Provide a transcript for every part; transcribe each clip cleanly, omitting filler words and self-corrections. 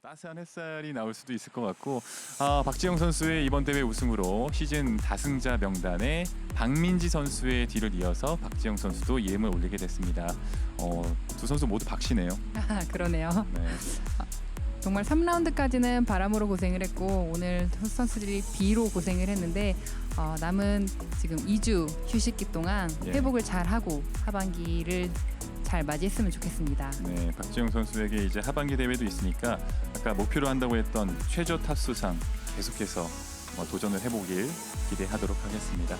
따스한 햇살이 나올 수도 있을 것 같고 박지영 선수의 이번 대회 우승으로 시즌 다승자 명단에 박민지 선수의 뒤를 이어서 박지영 선수도 이름을 올리게 됐습니다. 두 선수 모두 박씨네요. 그러네요. 네. 정말 3라운드까지는 바람으로 고생을 했고 오늘 선수들이 비로 고생을 했는데 남은 지금 2주 휴식기 동안 예. 회복을 잘 하고 하반기를 잘 맞이했으면 좋겠습니다. 네, 박지영 선수에게 이제 하반기 대회도 있으니까 아까 목표로 한다고 했던 최저 타수상 계속해서 도전을 해보길 기대하도록 하겠습니다.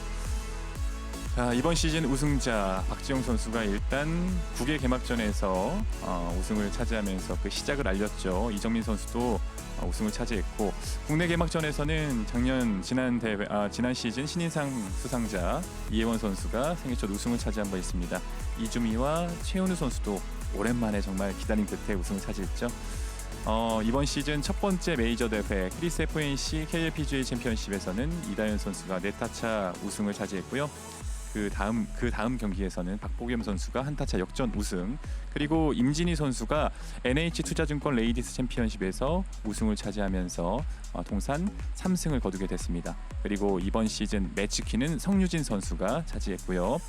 자, 이번 시즌 우승자 박지영 선수가 일단 국외 개막전에서 우승을 차지하면서 그 시작을 알렸죠. 이정민 선수도 우승을 차지했고 국내 개막전에서는 지난 시즌 신인상 수상자 이혜원 선수가 생애 첫 우승을 차지한 바 있습니다. 이주미와 최은우 선수도 오랜만에 정말 기다림 끝에 우승을 차지했죠. 이번 시즌 첫 번째 메이저 대회 크리스 FNC KLPGA 챔피언십에서는 이다현 선수가 네타차 우승을 차지했고요. 그 다음 경기에서는 박보겸 선수가 한타차 역전 우승, 그리고 임진희 선수가 NH투자증권 레이디스 챔피언십에서 우승을 차지하면서 통산 3승을 거두게 됐습니다. 그리고 이번 시즌 매치키는 성유진 선수가 차지했고요.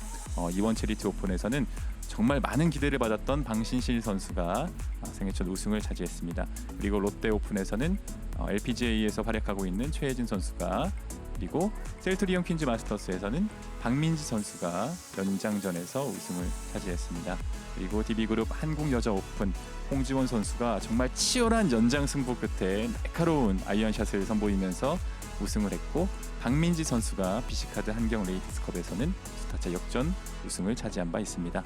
이원 체리티 오픈에서는 정말 많은 기대를 받았던 방신실 선수가 생애 첫 우승을 차지했습니다. 그리고 롯데 오픈에서는 LPGA에서 활약하고 있는 최혜진 선수가, 그리고 셀트리온 퀸즈 마스터스에서는 박민지 선수가 연장전에서 우승을 차지했습니다. 그리고 DB그룹 한국여자 오픈 홍지원 선수가 정말 치열한 연장 승부 끝에 날카로운 아이언샷을 선보이면서 우승을 했고, 박민지 선수가 비시카드 한경 레이디스컵에서는 스타차 역전 우승을 차지한 바 있습니다.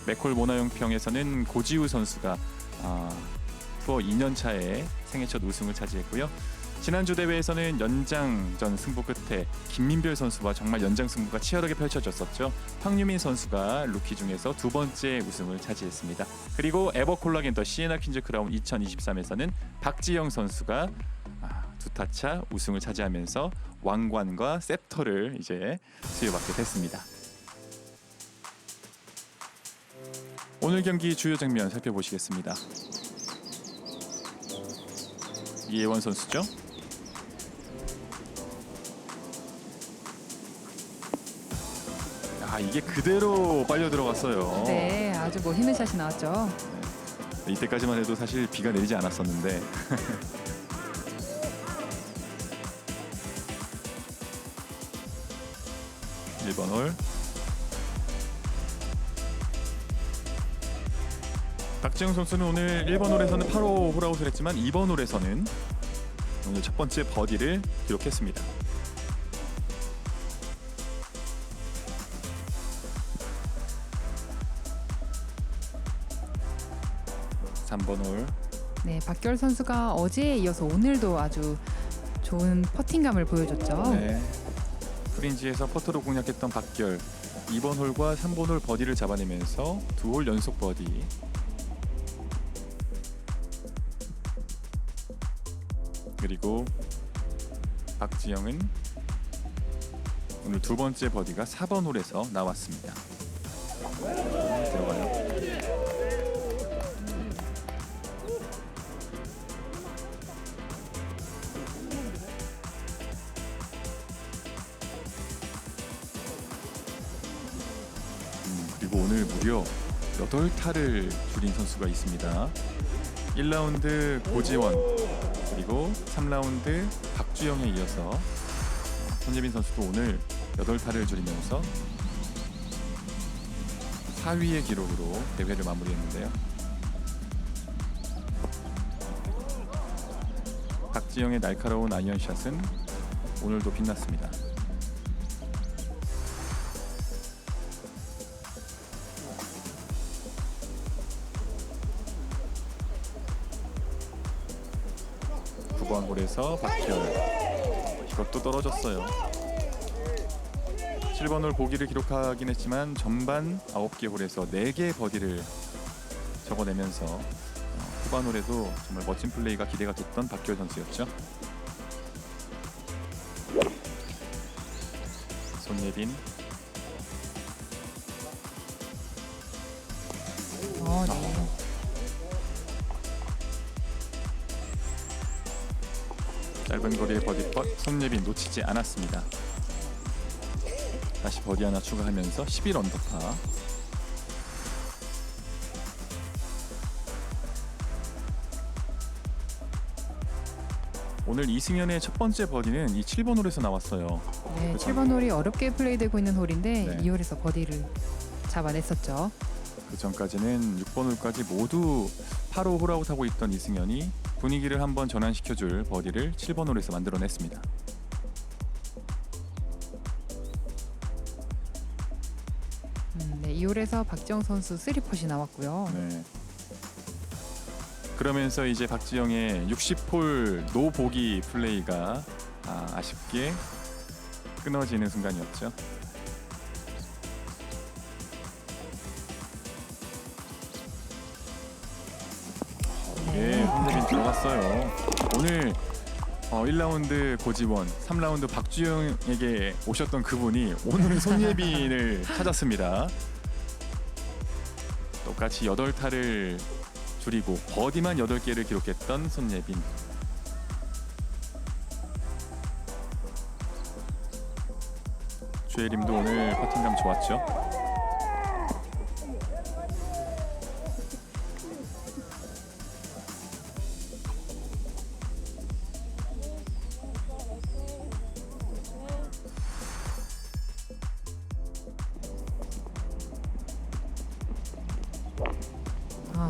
맥콜 모나영평에서는 고지우 선수가 투어 2년 차에 생애 첫 우승을 차지했고요. 지난주 대회에서는 연장전 승부 끝에 김민별 선수와 정말 연장 승부가 치열하게 펼쳐졌었죠. 황유민 선수가 루키 중에서 두 번째 우승을 차지했습니다. 그리고 에버콜라겐 더 시에나 퀸즈 크라운 2023에서는 박지영 선수가 두 타차 우승을 차지하면서 왕관과 셉터를 이제 수여받게 됐습니다. 오늘 경기 주요 장면 살펴보시겠습니다. 이혜원 선수죠. 이게 그대로 빨려 들어갔어요. 네, 아주 멋있는 샷이 나왔죠. 네, 이때까지만 해도 사실 비가 내리지 않았었는데 (1번) 홀 박지영 선수는 오늘 1번 홀에서는 8호 홀아웃을 했지만 2번 홀에서는 오늘 첫 번째 버디를 기록했습니다. (3번) 홀. 네, 박결 선수가 어제에 이어서 오늘도 아주 좋은 퍼팅감을 보여줬죠. 네. 프린지에서 퍼터로 공략했던 박결 2번 홀과 3번 홀 버디를 잡아내면서 두 홀 연속 버디. 그리고 박지영은 오늘 두 번째 버디가 4번 홀에서 나왔습니다. 들어가요. 그리고 오늘 무려 8타를 줄인 선수가 있습니다. 1라운드 고지원, 그리고 3라운드 박주영에 이어서 손예빈 선수도 오늘 8타를 줄이면서 4위의 기록으로 대회를 마무리했는데요. 박지영의 날카로운 아이언샷은 오늘도 빛났습니다. 홀에서 박결, 이것도 떨어졌어요. 7번 홀 보기를 기록하긴 했지만 전반 9개 홀에서 4개의 버디를 적어내면서 후반 홀에도 정말 멋진 플레이가 기대가 됐던 박결 선수였죠. 손예빈. 네. 짧은 거리의 버디펫 손예빈 놓치지 않았습니다. 다시 버디 하나 추가하면서 11 언더파. 오늘 이승현의 첫 번째 버디는 이 7번 홀에서 나왔어요. 네, 그렇죠. 7번 홀이 어렵게 플레이되고 있는 홀인데 네. 이 홀에서 버디를 잡아냈었죠. 그 전까지는 6번 홀까지 모두 8호 홀아웃하고 있던 이승현이 분위기를 한번 전환시켜줄 버디를 7번 홀에서 만들어냈습니다. 네, 이 홀에서 박지영 선수 3폿이 나왔고요. 네. 그러면서 이제 박지영의 60홀 노 보기 플레이가 아쉽게 끊어지는 순간이었죠. 예, 손예빈 들어갔어요. 오늘 1라운드 고지원, 3라운드 박주영에게 오셨던 그분이 오늘 손예빈을 찾았습니다. 똑같이 8타를 줄이고 버디만 8개를 기록했던 손예빈. 주혜림도 오늘 퍼팅감 좋았죠.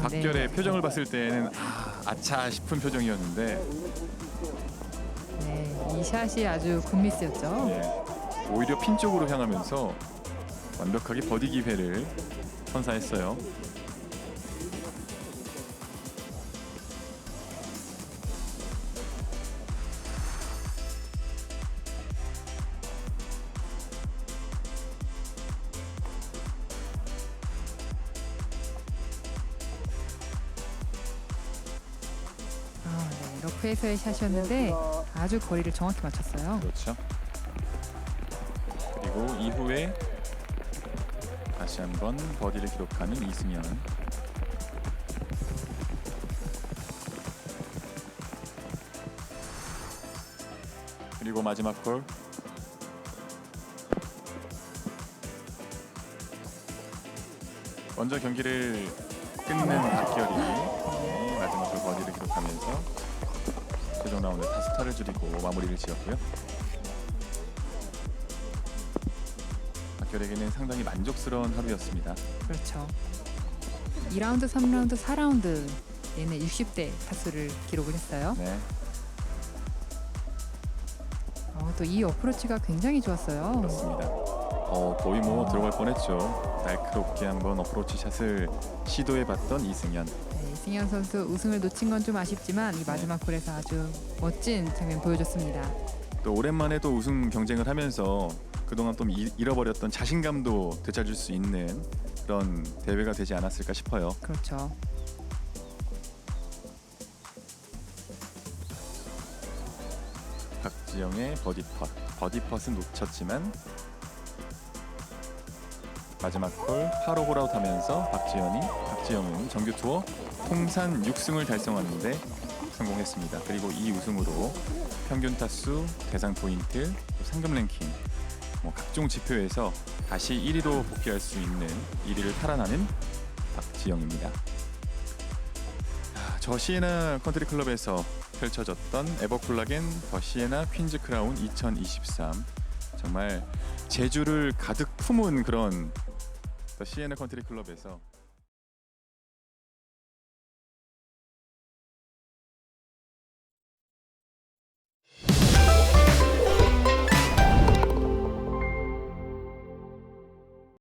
박결의 표정을 봤을 때는 아차 싶은 표정이었는데 네, 이 샷이 아주 굿미스였죠. 예, 오히려 핀 쪽으로 향하면서 완벽하게 버디 기회를 선사했어요. 네, 러프에서의 샷이었는데 아주 거리를 정확히 맞췄어요. 그렇죠. 그리고 이후에 다시 한번 버디를 기록하는 이승현. 그리고 마지막 홀. 먼저 경기를 끊는 박결이 마지막 홀 버디를 기록하면서 최종 라운드 5타를 줄이고 마무리를 지었고요. 박결에게는 상당히 만족스러운 하루였습니다. 그렇죠. 2라운드, 3라운드, 4라운드 내내 60대 타수를 기록을 했어요. 네. 또 이 어프로치가 굉장히 좋았어요. 그렇습니다. 거의 뭐 들어갈 뻔했죠. 날카롭게 한번 어프로치 샷을 시도해봤던 이승현. 네, 이승현 선수 우승을 놓친 건 좀 아쉽지만 이 마지막 홀에서 아주 멋진 장면 보여줬습니다. 또 오랜만에 또 우승 경쟁을 하면서 그동안 좀 잃어버렸던 자신감도 되찾을 수 있는 그런 대회가 되지 않았을까 싶어요. 그렇죠. 박지영의 버디펫. 버디펫은 놓쳤지만 마지막 홀 8호 홀아웃하면서 박지영은 정규 투어 통산 6승을 달성하는데 성공했습니다. 그리고 이 우승으로 평균 타수, 대상 포인트, 또 상금 랭킹 각종 지표에서 다시 1위로 복귀할 수 있는 1위를 탈환하는 박지영입니다. 저 시에나 컨트리 클럽에서 펼쳐졌던 에버콜라겐 더 시에나 퀸즈 크라운 2023, 정말 재주를 가득 품은 그런 더 시에나 컨트리 클럽에서